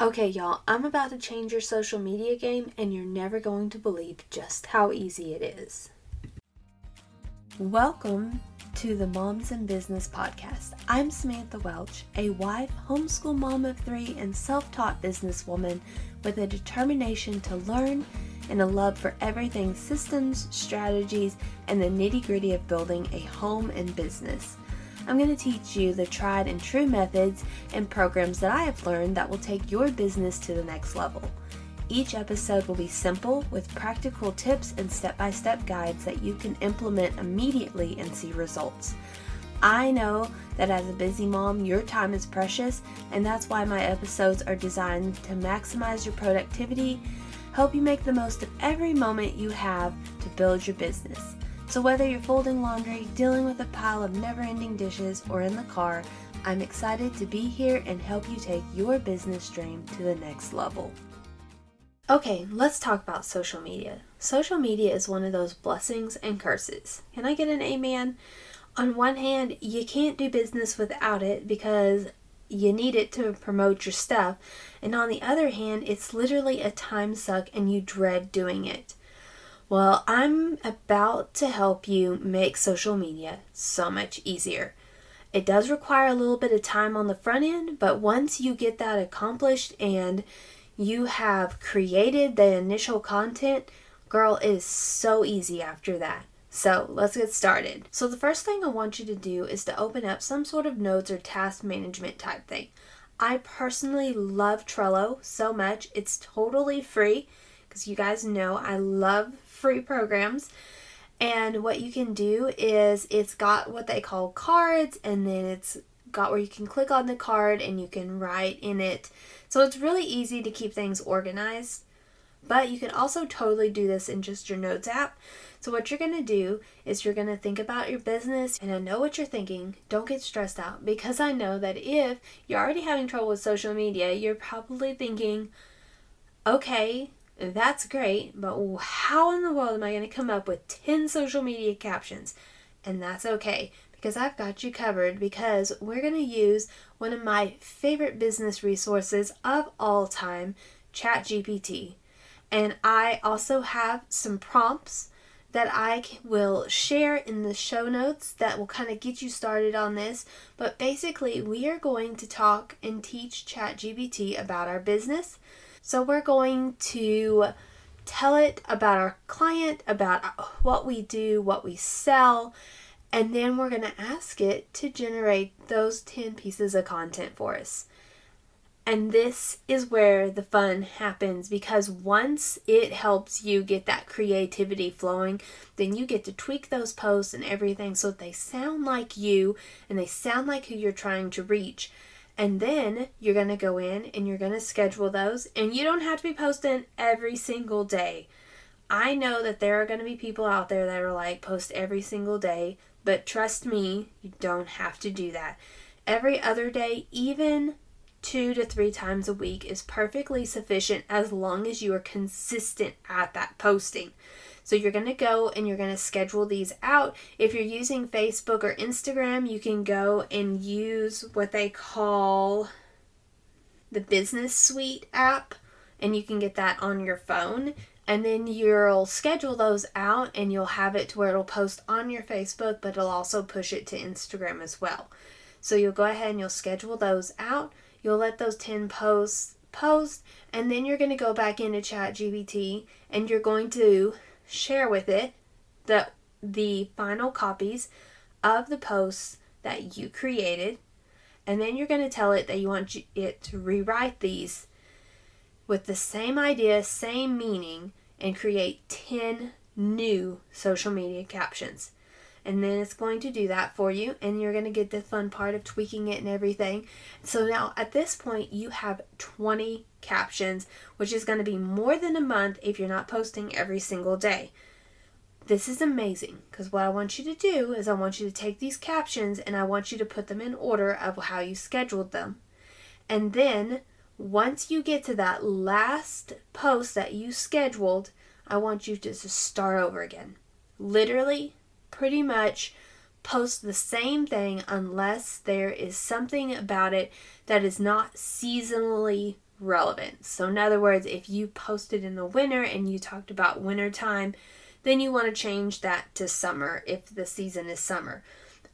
Okay, y'all, I'm about to change your social media game, and you're never going to believe just how easy it is. Welcome to the Moms in Business podcast. I'm Samantha Welch, a wife, homeschool mom of 3, and self-taught businesswoman with a determination to learn and a love for everything systems, strategies, and the nitty-gritty of building a home and business. I'm going to teach you the tried and true methods and programs that I have learned that will take your business to the next level. Each episode will be simple with practical tips and step-by-step guides that you can implement immediately and see results. I know that as a busy mom, your time is precious, and that's why my episodes are designed to maximize your productivity, help you make the most of every moment you have to build your business. So whether you're folding laundry, dealing with a pile of never-ending dishes, or in the car, I'm excited to be here and help you take your business dream to the next level. Okay, let's talk about social media. Social media is one of those blessings and curses. Can I get an amen? On one hand, you can't do business without it because you need it to promote your stuff. And on the other hand, it's literally a time suck and you dread doing it. Well, I'm about to help you make social media so much easier. It does require a little bit of time on the front end, but once you get that accomplished and you have created the initial content, girl, it is so easy after that. So let's get started. So the first thing I want you to do is to open up some sort of notes or task management type thing. I personally love Trello so much. It's totally free because you guys know I love free programs. And what you can do is it's got what they call cards, and then it's got where you can click on the card and you can write in it. So it's really easy to keep things organized. But you can also totally do this in just your notes app. So what you're going to do is you're going to think about your business, and I know what you're thinking. Don't get stressed out, because I know that if you're already having trouble with social media, you're probably thinking, okay, that's great, but how in the world am I going to come up with 10 social media captions? And that's okay, because I've got you covered, because we're going to use one of my favorite business resources of all time, ChatGPT. And I also have some prompts that I will share in the show notes that will kind of get you started on this. But basically, we are going to talk and teach ChatGPT about our business. So we're going to tell it about our client, about what we do, what we sell, and then we're going to ask it to generate those 10 pieces of content for us. And this is where the fun happens, because once it helps you get that creativity flowing, then you get to tweak those posts and everything so that they sound like you and they sound like who you're trying to reach. And then you're going to go in and you're going to schedule those, and you don't have to be posting every single day. I know that there are going to be people out there that are like, post every single day, but trust me, you don't have to do that. Every other day, even 2 to 3 times a week, is perfectly sufficient as long as you are consistent at that posting. So you're going to go and you're going to schedule these out. If you're using Facebook or Instagram, you can go and use what they call the Business Suite app, and you can get that on your phone. And then you'll schedule those out, and you'll have it to where it'll post on your Facebook, but it'll also push it to Instagram as well. So you'll go ahead and you'll schedule those out. You'll let those 10 posts post, and then you're going to go back into ChatGPT, and you're going to share with it the final copies of the posts that you created, and then you're going to tell it that you want it to rewrite these with the same idea, same meaning, and create 10 new social media captions. And then it's going to do that for you, and you're going to get the fun part of tweaking it and everything. So now at this point, you have 20 captions, which is going to be more than a month if you're not posting every single day. This is amazing, because what I want you to do is I want you to take these captions and I want you to put them in order of how you scheduled them. And then once you get to that last post that you scheduled, I want you to just start over again. Literally, pretty much post the same thing unless there is something about it that is not seasonally relevant. So in other words, if you posted in the winter and you talked about winter time, then you want to change that to summer if the season is summer.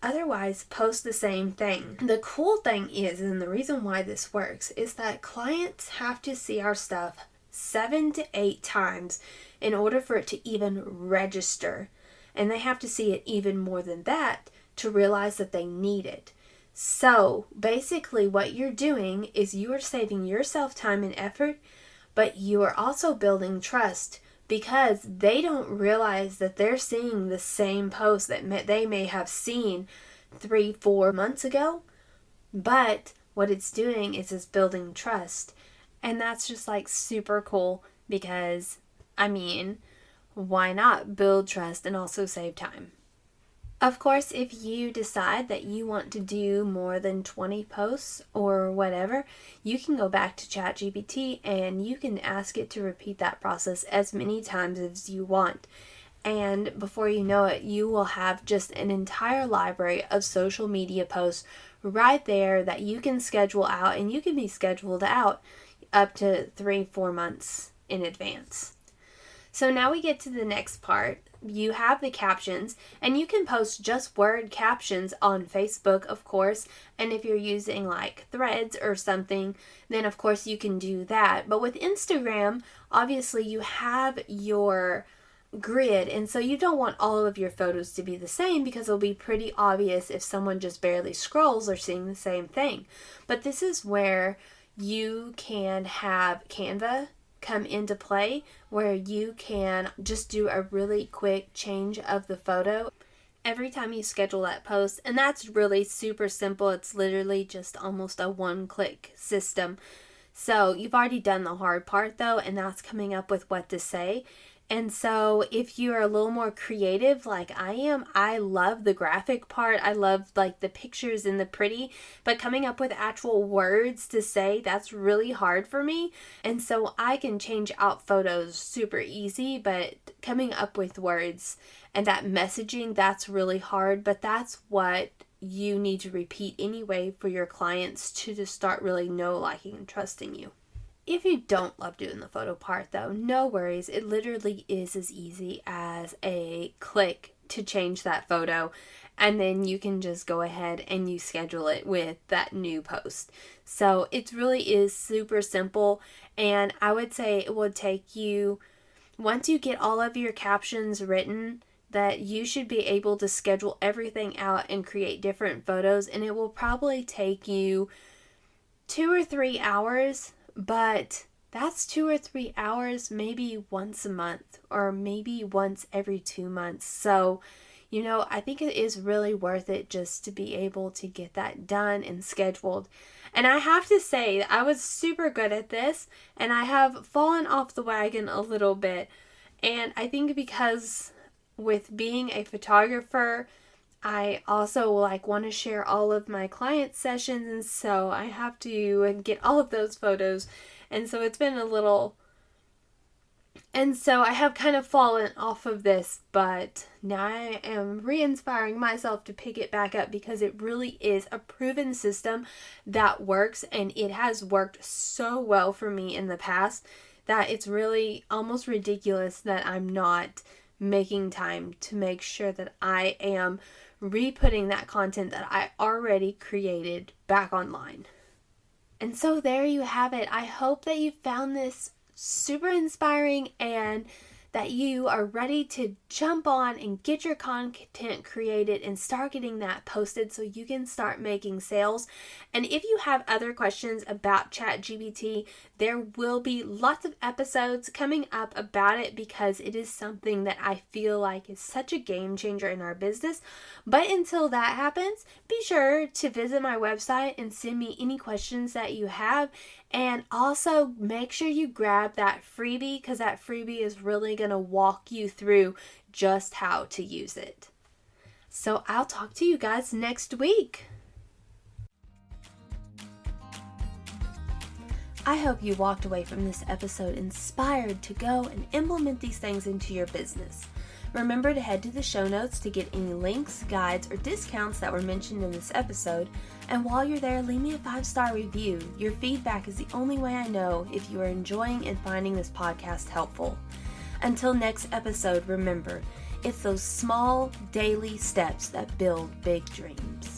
Otherwise, post the same thing. The cool thing is, and the reason why this works, is that clients have to see our stuff 7 to 8 times in order for it to even register. And they have to see it even more than that to realize that they need it. So basically what you're doing is you are saving yourself time and effort, but you are also building trust because they don't realize that they're seeing the same post that they may have seen 3-4 months ago. But what it's doing is it's building trust. And that's just like super cool because, why not build trust and also save time? Of course, if you decide that you want to do more than 20 posts or whatever, you can go back to ChatGPT and you can ask it to repeat that process as many times as you want. And before you know it, you will have just an entire library of social media posts right there that you can schedule out, and you can be scheduled out up to 3-4 months in advance. So now we get to the next part. You have the captions, and you can post just word captions on Facebook, of course. And if you're using like Threads or something, then of course you can do that. But with Instagram, obviously you have your grid, and so you don't want all of your photos to be the same because it'll be pretty obvious if someone just barely scrolls or seeing the same thing. But this is where you can have Canva come into play, where you can just do a really quick change of the photo every time you schedule that post. And that's really super simple. It's literally just almost a one-click system. So you've already done the hard part though, and that's coming up with what to say. And so if you are a little more creative like I am, I love the graphic part. I love like the pictures and the pretty, but coming up with actual words to say, that's really hard for me. And so I can change out photos super easy, but coming up with words and that messaging, that's really hard. But that's what you need to repeat anyway for your clients to just start really liking, and trusting you. If you don't love doing the photo part though, no worries. It literally is as easy as a click to change that photo, and then you can just go ahead and you schedule it with that new post. So it really is super simple, and I would say it would take you, once you get all of your captions written, that you should be able to schedule everything out and create different photos, and it will probably take you 2 or 3 hours. But that's 2 or 3 hours, maybe once a month or maybe once every 2 months. So, I think it is really worth it just to be able to get that done and scheduled. And I have to say, I was super good at this, and I have fallen off the wagon a little bit. And I think because with being a photographer, I also want to share all of my client sessions, and so I have to get all of those photos, and so it's been a little, and so I have kind of fallen off of this, but now I am re-inspiring myself to pick it back up because it really is a proven system that works, and it has worked so well for me in the past that it's really almost ridiculous that I'm not making time to make sure that I am re-putting that content that I already created back online. And so there you have it. I hope that you found this super inspiring and that you are ready to jump on and get your content created and start getting that posted so you can start making sales. And if you have other questions about ChatGPT, there will be lots of episodes coming up about it because it is something that I feel like is such a game changer in our business. But until that happens, be sure to visit my website and send me any questions that you have. And also make sure you grab that freebie, because that freebie is really going to walk you through just how to use it. So I'll talk to you guys next week. I hope you walked away from this episode inspired to go and implement these things into your business. Remember to head to the show notes to get any links, guides, or discounts that were mentioned in this episode. And while you're there, leave me a 5-star review. Your feedback is the only way I know if you are enjoying and finding this podcast helpful. Until next episode, remember, it's those small daily steps that build big dreams.